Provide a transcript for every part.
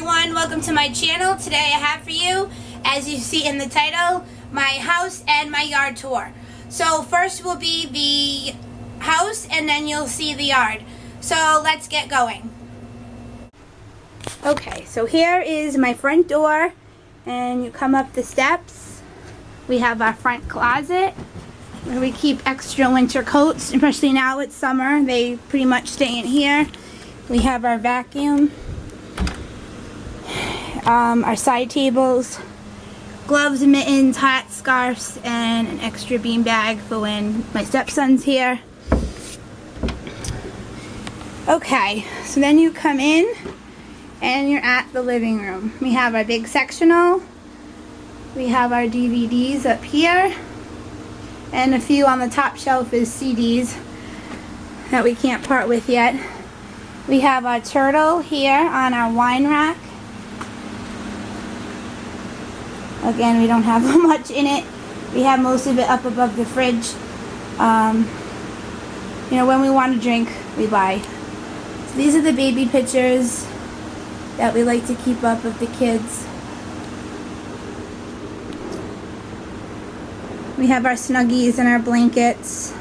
everyone, welcome to my channel. Today I have for you, as you see in the title, my house and my yard tour. So first will be the house and then you'll see the yard. So let's get going. Okay, so here is my front door and you come up the steps. We have our front closet where we keep extra winter coats, especially now it's summer. They pretty much stay in here. We have our vacuum. Our side tables, gloves, mittens, hats, scarves, and an extra bean bag for when my stepson's here. Okay, so then you come in and you're at the living room. We have our big sectional. We have our DVDs up here. And a few on the top shelf is CDs that we can't part with yet. We have our turtle here on our wine rack. Again, we don't have much in it. We have most of it up above the fridge. You know, when we want to drink, we buy. So these are the baby pictures that we like to keep up of the kids. We have our Snuggies and our blankets,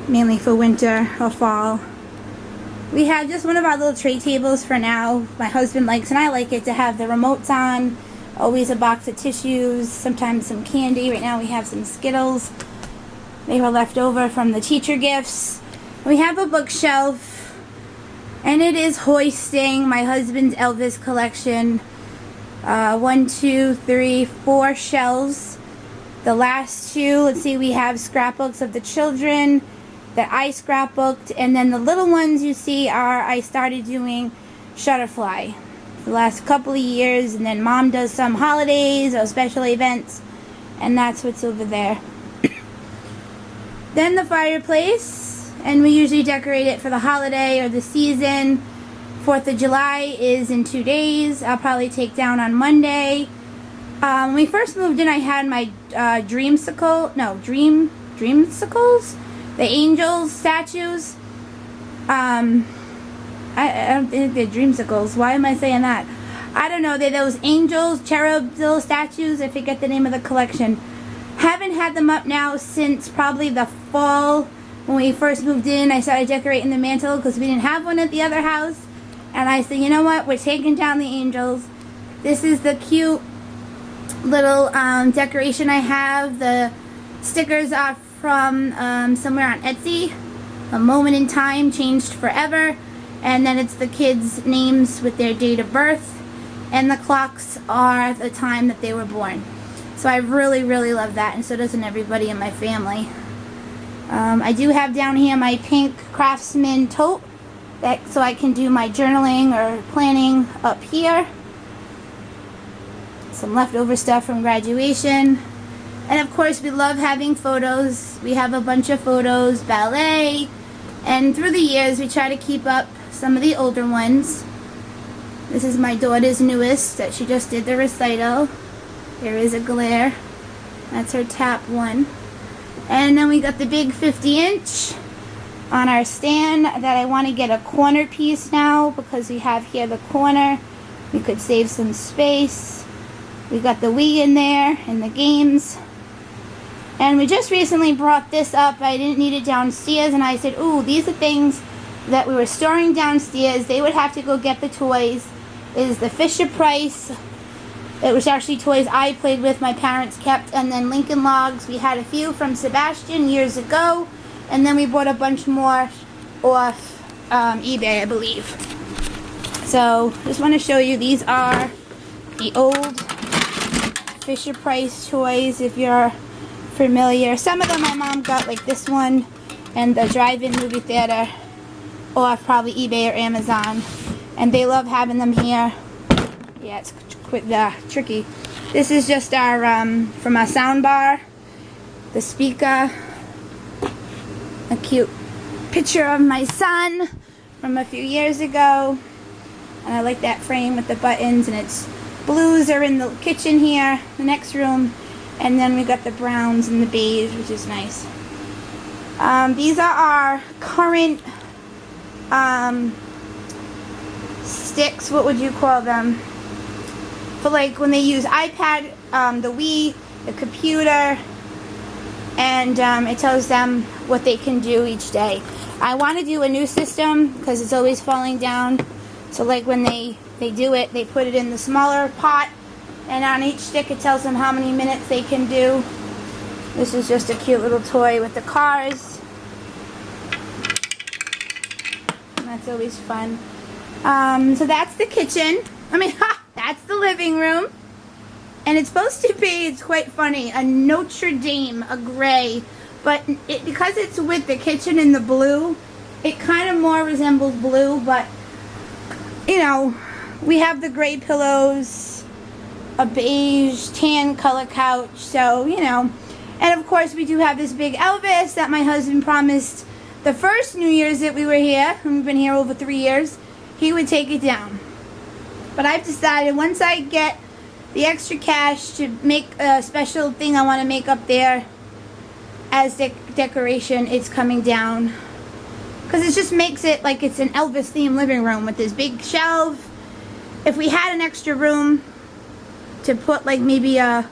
mainly for winter or fall. We have just one of our little tray tables for now. My husband likes, and I like it, to have the remotes on. Always a box of tissues, sometimes some candy. Right now we have some Skittles. They were left over from the teacher gifts. We have a bookshelf, and it is hoisting my husband's Elvis collection. 1, 2, 3, 4 shelves. The last two, let's see, we have scrapbooks of the children that I scrapbooked, and then the little ones you see are, I started doing Shutterfly the last couple of years, and then Mom does some holidays or special events, and that's what's over there. Then the fireplace, and we usually decorate it for the holiday or the season. 4th of July is in 2 days. I'll probably take down on Monday. When we first moved in, I had my dreamsicles, the angels statues. I don't think they're dreamsicles. Why am I saying that? I don't know. They're those angels, cherubs, little statues. I forget the name of the collection. Haven't had them up now since probably the fall. When we first moved in, I started decorating the mantle because we didn't have one at the other house. And I said, you know what? We're taking down the angels. This is the cute little decoration I have. The stickers are from somewhere on Etsy. A Moment in Time Changed Forever. And then it's the kids' names with their date of birth, and the clocks are the time that they were born. So I really, really love that, and so doesn't everybody in my family. I do have down here my pink Craftsman tote, so I can do my journaling or planning up here. Some leftover stuff from graduation. And of course we love having photos. We have a bunch of photos, ballet, and through the years we try to keep up some of the older ones. This is my daughter's newest that she just did the recital. There is a glare. That's her tap one. And then we got the big 50-inch on our stand that I want to get a corner piece now because we have here the corner. We could save some space. We got the Wii in there and the games. And we just recently brought this up. I didn't need it downstairs, and I said, ooh, these are things that we were storing downstairs. They would have to go get the toys. Is the Fisher-Price. It was actually toys I played with, my parents kept. And then Lincoln Logs. We had a few from Sebastian years ago. And then we bought a bunch more off eBay, I believe. So, just want to show you. These are the old Fisher-Price toys, if you're familiar. Some of them my mom got, like this one. And the drive-in movie theater. Off probably eBay or Amazon, and they love having them here. Yeah, it's tricky. This is just our from our sound bar, the speaker, a cute picture of my son from a few years ago, and I like that frame with the buttons, and it's blues are in the kitchen here, the next room, and then we got the browns and the beige, which is nice. These are our current sticks, what would you call them? For like when they use iPad, the Wii, the computer, and it tells them what they can do each day. I want to do a new system because it's always falling down. So like when they do it, they put it in the smaller pot, and on each stick it tells them how many minutes they can do. This is just a cute little toy with the cars. And that's always fun. So that's the kitchen. That's the living room. And it's supposed to be, it's quite funny, a Notre Dame, a gray. But because it's with the kitchen in the blue, it kind of more resembles blue. But, you know, we have the gray pillows, a beige, tan color couch. So, you know. And, of course, we do have this big Elvis that my husband promised the first New Year's that we were here, and we've been here over 3 years, he would take it down. But I've decided once I get the extra cash to make a special thing I want to make up there as decoration, it's coming down. Because it just makes it like it's an Elvis themed living room with this big shelf. If we had an extra room to put like maybe a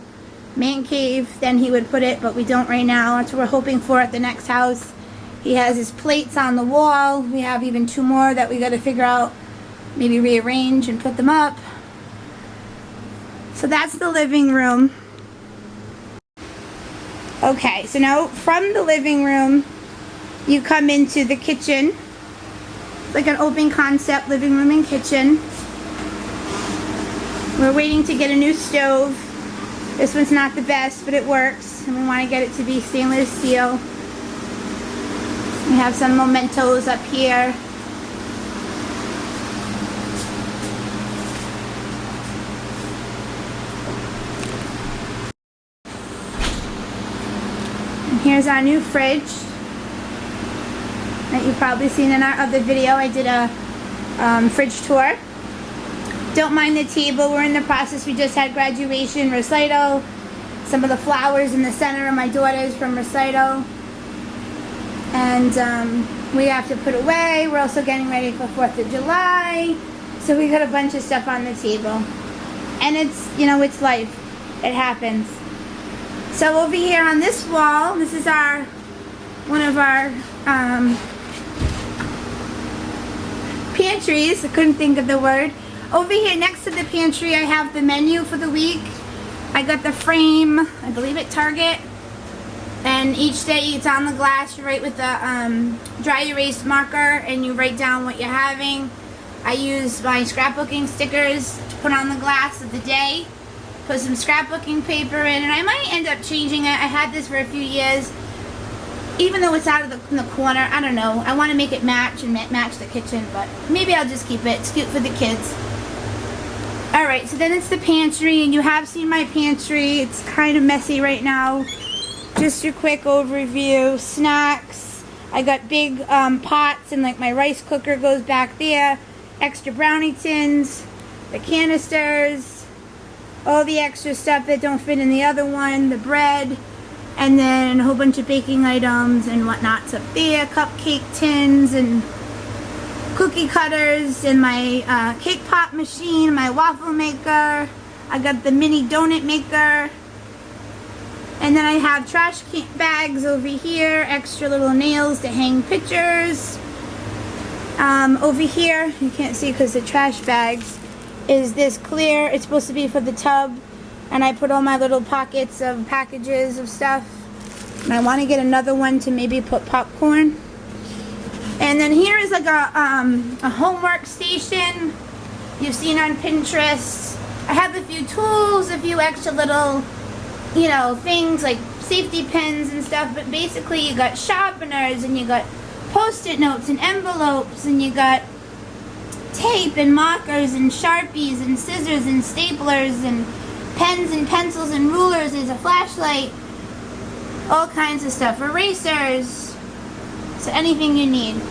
man cave, then he would put it, but we don't right now. That's what we're hoping for at the next house. He has his plates on the wall. We have even 2 more that we got to figure out, maybe rearrange and put them up. So that's the living room. Okay, so now from the living room, you come into the kitchen. It's like an open concept living room and kitchen. We're waiting to get a new stove. This one's not the best, but it works. And we want to get it to be stainless steel. We have some mementos up here. And here's our new fridge that you've probably seen in our other video. I did a fridge tour. Don't mind the table. We're in the process. We just had graduation recital. Some of the flowers in the center are my daughter's from recital. And we have to put away. We're also getting ready for 4th of July. So we got a bunch of stuff on the table. And it's, you know, it's life. It happens. So over here on this wall, this is one of our pantries. I couldn't think of the word. Over here next to the pantry, I have the menu for the week. I got the frame, I believe at Target. And each day it's on the glass. You write with the dry erase marker and you write down what you're having. I use my scrapbooking stickers to put on the glass of the day. Put some scrapbooking paper in, and I might end up changing it. I had this for a few years. Even though it's out of the corner, I don't know. I want to make it match and match the kitchen, but maybe I'll just keep it. It's cute for the kids. Alright, so then it's the pantry, and you have seen my pantry. It's kind of messy right now. Just a quick overview. Snacks. I got big pots, and like my rice cooker goes back there. Extra brownie tins. The canisters. All the extra stuff that don't fit in the other one. The bread. And then a whole bunch of baking items and whatnot's up there. Cupcake tins and cookie cutters and my cake pop machine, my waffle maker. I got the mini donut maker. And then I have trash bags over here. Extra little nails to hang pictures. Over here, you can't see because the trash bags, is this clear. It's supposed to be for the tub. And I put all my little pockets of packages of stuff. And I want to get another one to maybe put popcorn. And then here is like a homework station you've seen on Pinterest. I have a few tools, a few extra little, you know, things like safety pins and stuff. But basically you got sharpeners and you got Post-it notes and envelopes and you got tape and markers and Sharpies and scissors and staplers and pens and pencils and rulers. There's a flashlight, all kinds of stuff, erasers, so anything you need.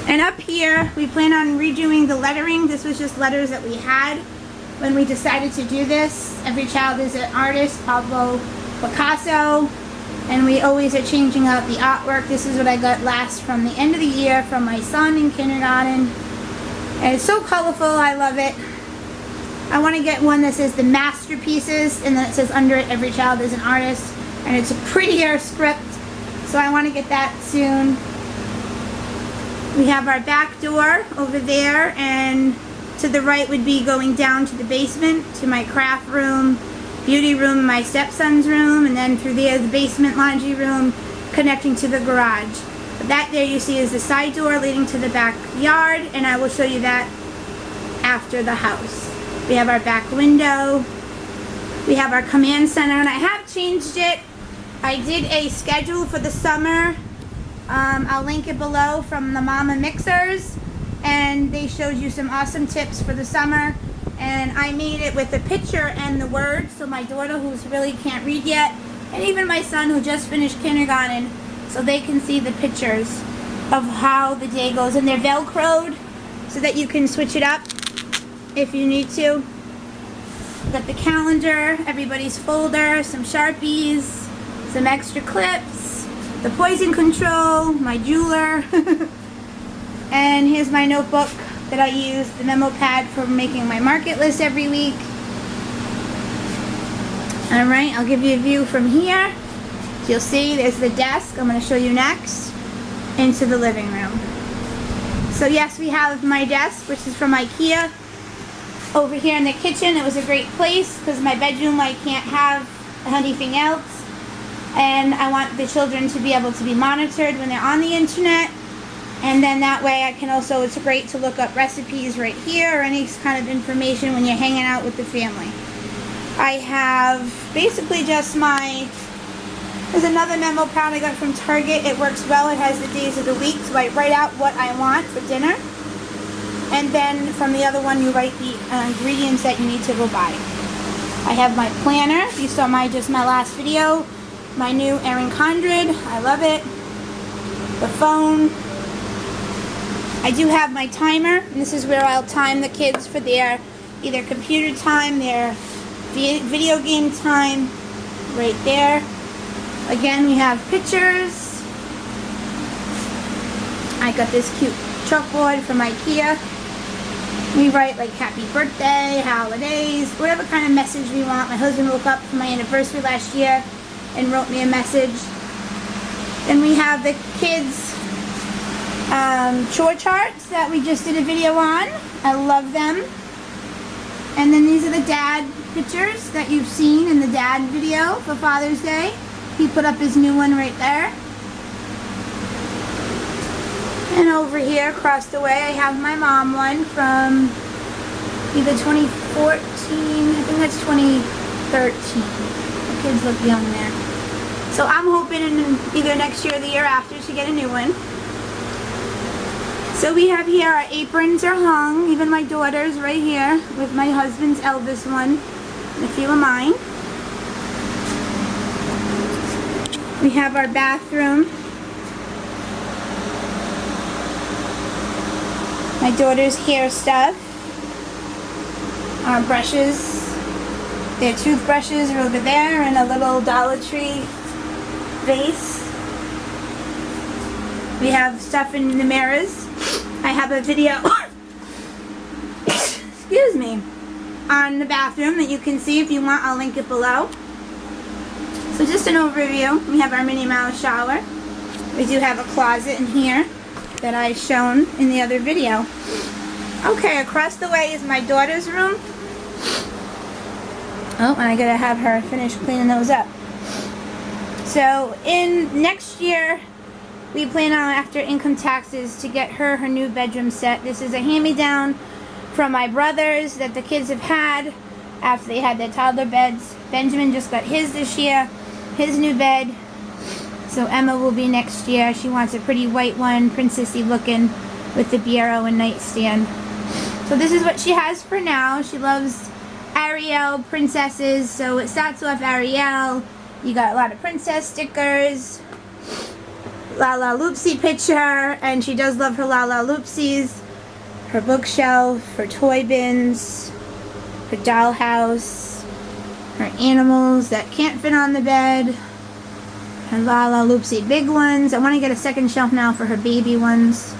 And up here we plan on redoing the lettering. This was just letters that we had when we decided to do this. Every child is an artist. Pablo Picasso And we always are changing out the artwork. This is what I got last from the end of the year from my son in kindergarten. And it's so colorful, I love it. I want to get one that says the masterpieces, and then it says under it, every child is an artist. And it's a prettier script, so I want to get that soon. We have our back door over there, and to the right would be going down to the basement, to my craft room, beauty room, my stepson's room, and then through there the basement laundry room connecting to the garage. But that there you see is the side door leading to the backyard, and I will show you that after the house. We have our back window. We have our command center, and I have changed it. I did a schedule for the summer. I'll link it below from the Mama Mixers, and they showed you some awesome tips for the summer. And I made it with the picture and the words, so my daughter, who's really can't read yet, and even my son, who just finished kindergarten, so they can see the pictures of how the day goes. And they're Velcroed so that you can switch it up if you need to. Got the calendar, everybody's folder, some Sharpies, some extra clips, the poison control, my jeweler, and here's my notebook that I use, the memo pad, for making my market list every week. Alright, I'll give you a view from here. You'll see there's the desk I'm going to show you next, into the living room. So yes, we have my desk, which is from IKEA. Over here in the kitchen, it was a great place because my bedroom, I can't have anything else, and I want the children to be able to be monitored when they're on the internet. And then that way I can also, it's great to look up recipes right here or any kind of information when you're hanging out with the family. I have basically just there's another memo pad I got from Target. It works well. It has the days of the week, so I write out what I want for dinner. And then from the other one, you write the ingredients that you need to go buy. I have my planner. You saw my last video. My new Erin Condren. I love it. The phone. I do have my timer, and this is where I'll time the kids for their either computer time, their video game time, right there. Again, we have pictures. I got this cute chalkboard from IKEA. We write like happy birthday, holidays, whatever kind of message we want. My husband woke up for my anniversary last year and wrote me a message. Then we have the kids' chore charts that we just did a video on. I love them. And then these are the dad pictures that you've seen in the dad video for Father's Day. He put up his new one right there. And over here, across the way, I have my mom one from either 2014, I think that's 2013. The kids look young there. So I'm hoping in either next year or the year after to get a new one. So we have here, our aprons are hung, even my daughter's right here, with my husband's Elvis one, and a few of mine. We have our bathroom. My daughter's hair stuff. Our brushes. Their toothbrushes are over there in a little Dollar Tree vase. We have stuff in the mirrors. I have a video, excuse me, on the bathroom that you can see. If you want, I'll link it below. So just an overview. We have our Minnie Mouse shower. We do have a closet in here that I've shown in the other video. Okay, across the way is my daughter's room. Oh, and I gotta have her finish cleaning those up. So in next year, we plan on, after income taxes, to get her new bedroom set. This is a hand-me-down from my brothers that the kids have had after they had their toddler beds. Benjamin just got his this year, his new bed. So Emma will be next year. She wants a pretty white one, princessy looking, with the bureau and nightstand. So this is what she has for now. She loves Ariel princesses, so it starts off Ariel. You got a lot of princess stickers, Lala Loopsy picture, and she does love her Lala Loopsies, her bookshelf, her toy bins, her dollhouse, her animals that can't fit on the bed, And Lala Loopsy big ones. I want to get a second shelf now for her baby ones.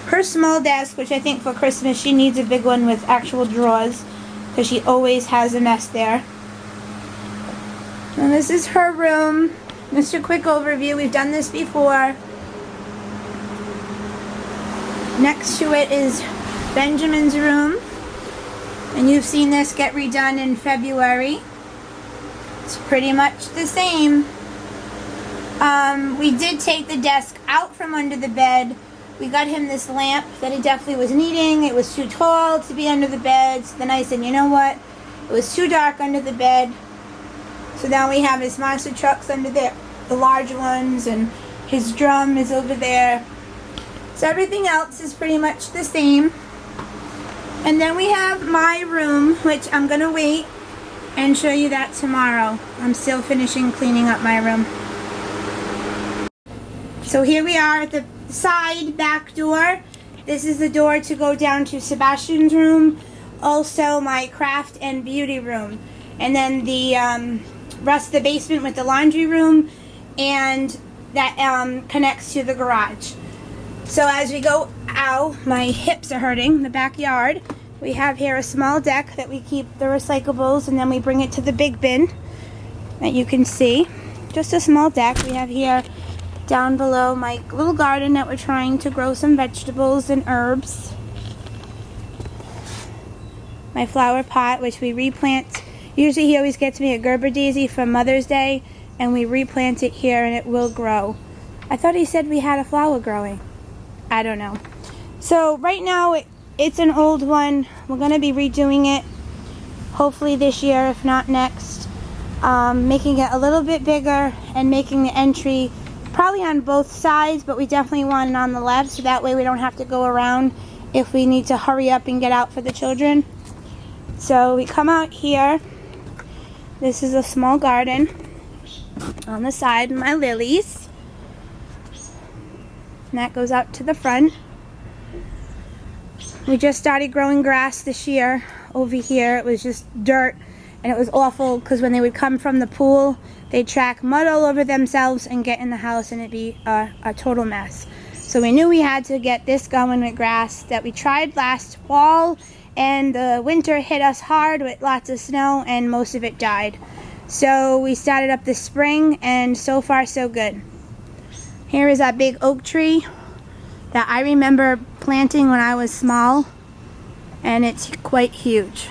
Her small desk, which I think for Christmas she needs a big one with actual drawers, because she always has a mess there. And this is her room. Just a quick overview. We've done this before. Next to it is Benjamin's room. And you've seen this get redone in February. It's pretty much the same. We did take the desk out from under the bed. We got him this lamp that he definitely was needing. It was too tall to be under the bed. So then I said, you know what? It was too dark under the bed. So now we have his monster trucks under there, the large ones, and his drum is over there. So everything else is pretty much the same. And then we have my room, which I'm going to wait and show you that tomorrow. I'm still finishing cleaning up my room. So here we are at the side back door. This is the door to go down to Sebastian's room, also my craft and beauty room, and then the rest of the basement with the laundry room, and that connects to the garage. So as we go out, my hips are hurting, the backyard, we have here a small deck that we keep the recyclables, and then we bring it to the big bin that you can see. Just a small deck. We have here down below my little garden that we're trying to grow some vegetables and herbs. My flower pot, which we replant. Usually he always gets me a Gerber daisy for Mother's Day, and we replant it here and it will grow. I thought he said we had a flower growing. I don't know. So right now it's an old one. We're going to be redoing it hopefully this year, if not next. Making it a little bit bigger and making the entry probably on both sides, but we definitely want it on the left, so that way we don't have to go around if we need to hurry up and get out for the children. So we come out here. This is a small garden on the side, my lilies. And that goes out to the front. We just started growing grass this year over here. It was just dirt, and it was awful because when they would come from the pool, they'd track mud all over themselves and get in the house, and it'd be a total mess. So we knew we had to get this going with grass that we tried last fall, and the winter hit us hard with lots of snow and most of it died. So we started up this spring, and so far so good. Here is that big oak tree that I remember planting when I was small, and it's quite huge.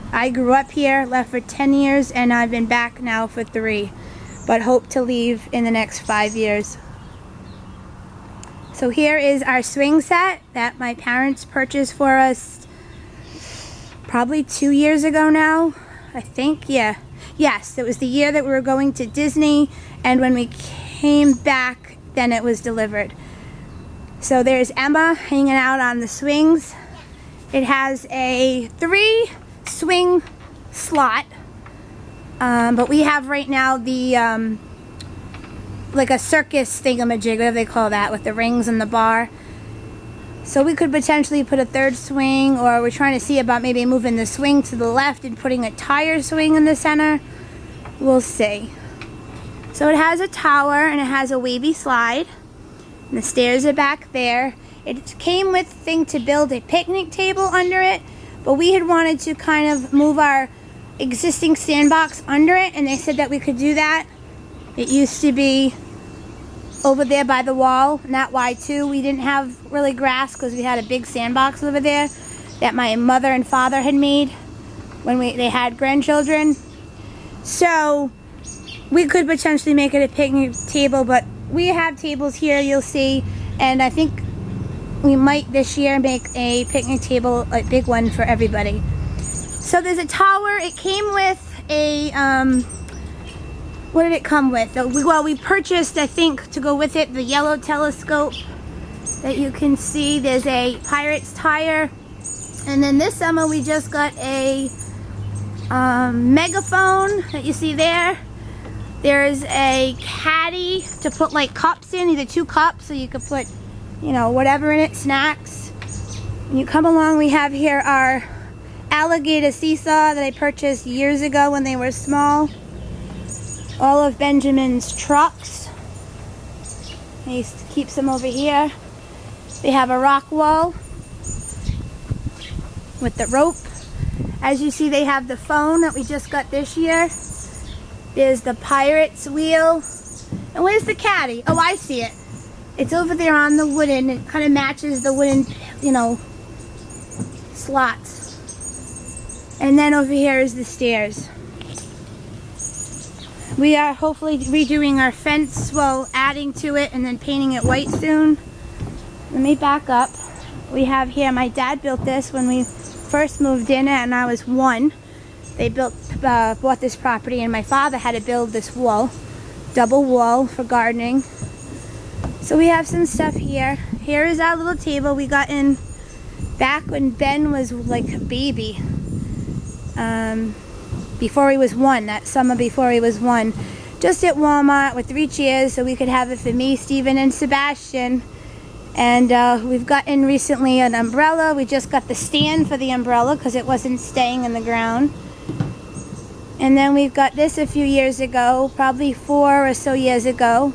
I grew up here, left for 10 years, and I've been back now for 3, but hope to leave in the next 5 years. So here is our swing set that my parents purchased for us probably 2 years ago now, I think, yeah. Yes, it was the year that we were going to Disney, and when we came back, then it was delivered. So there's Emma hanging out on the swings. It has a 3 swing slot, but we have right now the like a circus thingamajig, whatever they call that, with the rings and the bar. So we could potentially put a 3rd swing, or we're trying to see about maybe moving the swing to the left and putting a tire swing in the center. We'll see. So it has a tower and it has a wavy slide, and the stairs are back there. It came with a thing to build a picnic table under it, but we had wanted to kind of move our existing sandbox under it, and they said that we could do that. It used to be over there by the wall, and that why too. We didn't have really grass because we had a big sandbox over there that my mother and father had made when they had grandchildren. So we could potentially make it a picnic table, but we have tables here, you'll see, and I think we might this year make a picnic table, a big one for everybody. So there's a tower. It came with a, what did it come with? Well, we purchased, I think, to go with it, the yellow telescope that you can see. There's a Pirate's tire. And then this summer we just got a megaphone that you see there. There's a caddy to put like cups in, either 2 cups, so you could put, you know, whatever in it, snacks. When you come along, we have here our alligator seesaw that I purchased years ago when they were small. all of Benjamin's trucks. He keeps them over here. They have a rock wall with the rope. As you see, they have the phone that we just got this year. There's the Pirate's wheel. And where's the caddy? Oh, I see it. It's over there on the wooden. It kind of matches the wooden, you know, slots. And then over here is the stairs. We are hopefully redoing our fence, well, adding to it and then painting it white soon. Let me back up. We have here, my dad built this when we first moved in and I was 1. They bought this property and my father had to build this wall, double wall for gardening. So we have some stuff here. Here is our little table we got in back when Ben was like a baby. Before he was 1, that summer before he was 1. Just at Walmart with 3 chairs so we could have it for me, Steven, and Sebastian. And we've gotten recently an umbrella. We just got the stand for the umbrella because it wasn't staying in the ground. And then we've got this a few years ago, probably 4 or so years ago,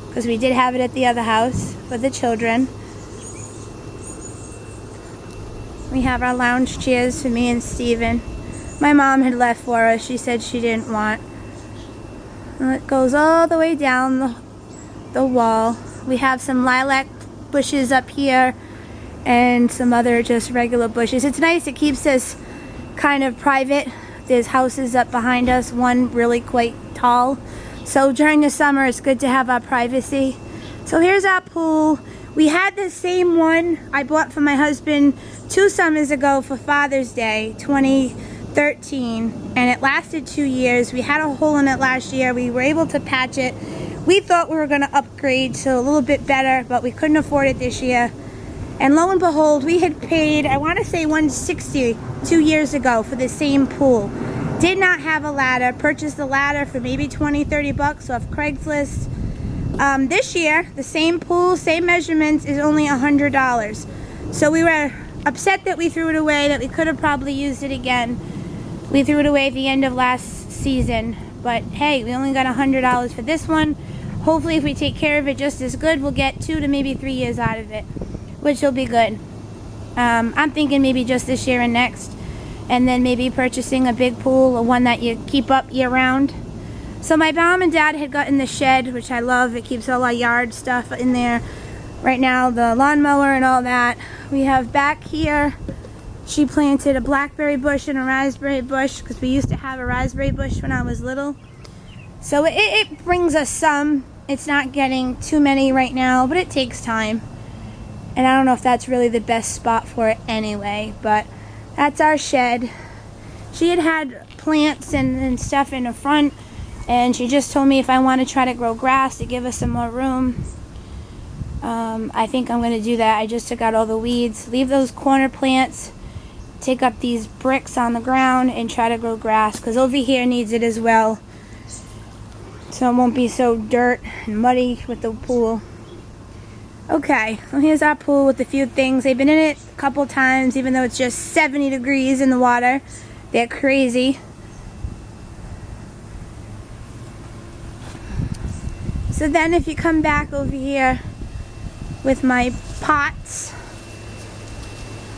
because we did have it at the other house for the children. We have our lounge chairs for me and Steven. My mom had left for us. She said she didn't want. And it goes all the way down the wall. We have some lilac bushes up here and some other just regular bushes. It's nice. It keeps us kind of private. There's houses up behind us, one really quite tall. So during the summer, it's good to have our privacy. So here's our pool. We had the same one I bought for my husband 2 summers ago for Father's Day, 2013, and it lasted 2 years. We had a hole in it last year. We were able to patch it. We thought we were going to upgrade to a little bit better, but we couldn't afford it this year. And lo and behold, we had paid, I want to say $160 2 years ago for the same pool. Did not have a ladder. Purchased the ladder for maybe 20-30 bucks off Craigslist. This year, the same pool, same measurements, is only $100. So we were upset that we threw it away, that we could have probably used it again. We threw it away at the end of last season. But hey, we only got $100 for this one. Hopefully if we take care of it just as good, we'll get 2 to maybe 3 years out of it, which will be good. I'm thinking maybe just this year and next. And then maybe purchasing a big pool, or one that you keep up year round. So my mom and dad had gotten the shed, which I love. It keeps all our yard stuff in there. Right now, the lawnmower and all that. We have back here, she planted a blackberry bush and a raspberry bush, because we used to have a raspberry bush when I was little. So it brings us some. It's not getting too many right now, but it takes time. And I don't know if that's really the best spot for it anyway, but that's our shed. She had plants and stuff in the front, and she just told me if I want to try to grow grass to give us some more room. I think I'm going to do that. I just took out all the weeds. Leave those corner plants. Take up these bricks on the ground and try to grow grass, because over here needs it as well. So it won't be so dirt and muddy with the pool. Okay, well here's our pool with a few things. They've been in it a couple times, even though it's just 70 degrees in the water. They're crazy. So then if you come back over here with my pots,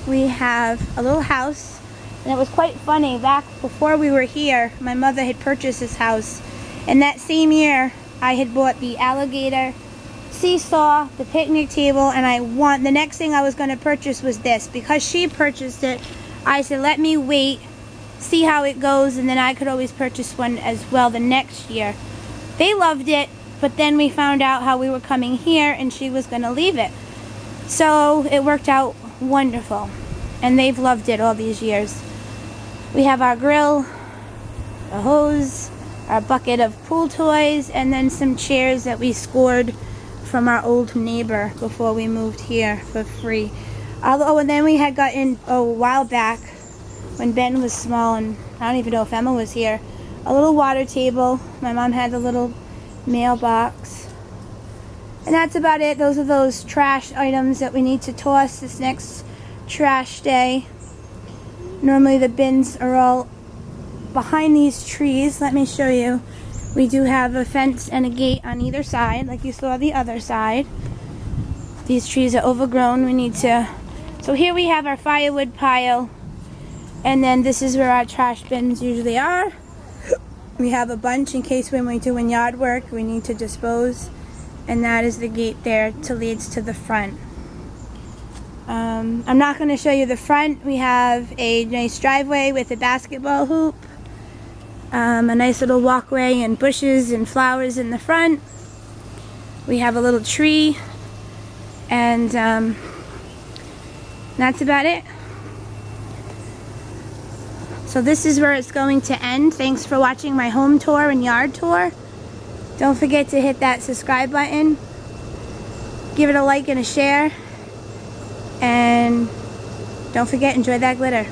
we have a little house. And it was quite funny, back before we were here, my mother had purchased this house. And that same year, I had bought the alligator seesaw, the picnic table, and the next thing I was going to purchase was this. Because she purchased it, I said, let me wait, see how it goes, and then I could always purchase one as well the next year. They loved it, but then we found out how we were coming here, and she was going to leave it. So it worked out wonderful, and they've loved it all these years. We have our grill, a hose, our bucket of pool toys, and then some chairs that we scored from our old neighbor before we moved here for free. And then we had gotten, a while back, when Ben was small, and I don't even know if Emma was here, a little water table. My mom had the little mailbox. And that's about it. Those are those trash items that we need to toss this next trash day. Normally the bins are all behind these trees. Let me show you. We do have a fence and a gate on either side, like you saw the other side. These trees are overgrown. We need to... So here we have our firewood pile. And then this is where our trash bins usually are. We have a bunch in case when we're doing yard work, we need to dispose. And that is the gate there to leads to the front. I'm not going to show you the front. We have a nice driveway with a basketball hoop. A nice little walkway and bushes and flowers in the front. We have a little tree. And that's about it. So this is where it's going to end. Thanks for watching my home tour and yard tour. Don't forget to hit that subscribe button. Give it a like and a share. And don't forget, enjoy that glitter.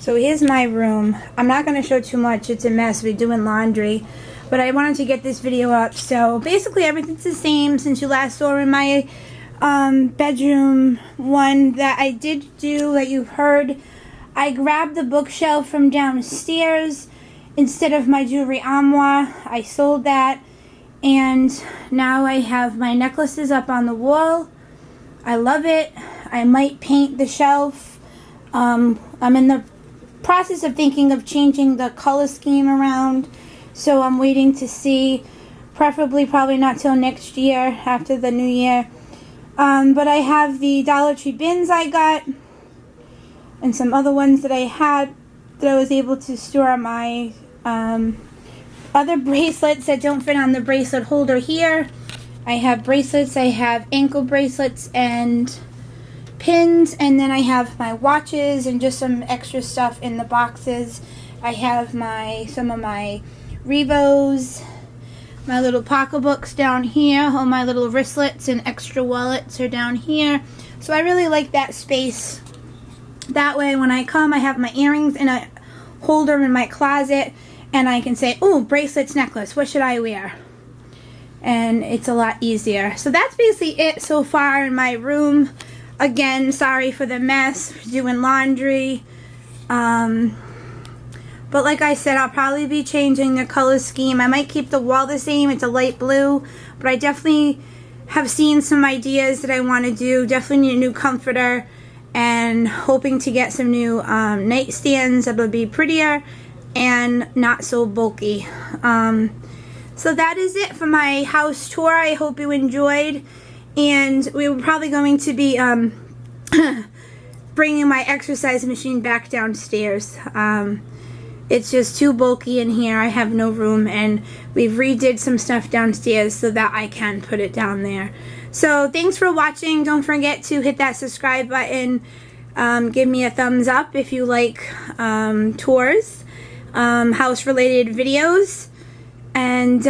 So here's my room. I'm not going to show too much. It's a mess. We're doing laundry. But I wanted to get this video up. So basically everything's the same since you last saw in my bedroom one that I did do that you've heard. I grabbed the bookshelf from downstairs instead of my jewelry armoire. I sold that. And now I have my necklaces up on the wall. I love it. I might paint the shelf. I'm in the process of thinking of changing the color scheme around. So I'm waiting to see, preferably probably not till next year, after the new year. But I have the Dollar Tree bins I got, and some other ones that I had that I was able to store my other bracelets that don't fit on the bracelet holder here. I have bracelets, I have ankle bracelets and pins, and then I have my watches and just some extra stuff in the boxes. I have some of my Rebos, my little pocketbooks down here, all my little wristlets and extra wallets are down here. So I really like that space. That way when I come, I have my earrings in a holder in my closet, and I can say, oh, bracelets, necklace, what should I wear? And it's a lot easier. So that's basically it so far in my room. Again, sorry for the mess, doing laundry. But like I said, I'll probably be changing the color scheme. I might keep the wall the same. It's a light blue. But I definitely have seen some ideas that I want to do. Definitely need a new comforter. And hoping to get some new nightstands that will be prettier and not so bulky. So that is it for my house tour. I hope you enjoyed. And we were probably going to be bringing my exercise machine back downstairs. It's just too bulky in here. I have no room, and we've redid some stuff downstairs so that I can put it down there. So thanks for watching. Don't forget to hit that subscribe button. Give me a thumbs up if you like tours, house-related videos, and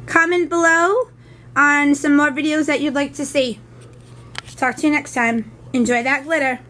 comment below on some more videos that you'd like to see. Talk to you next time. Enjoy that glitter.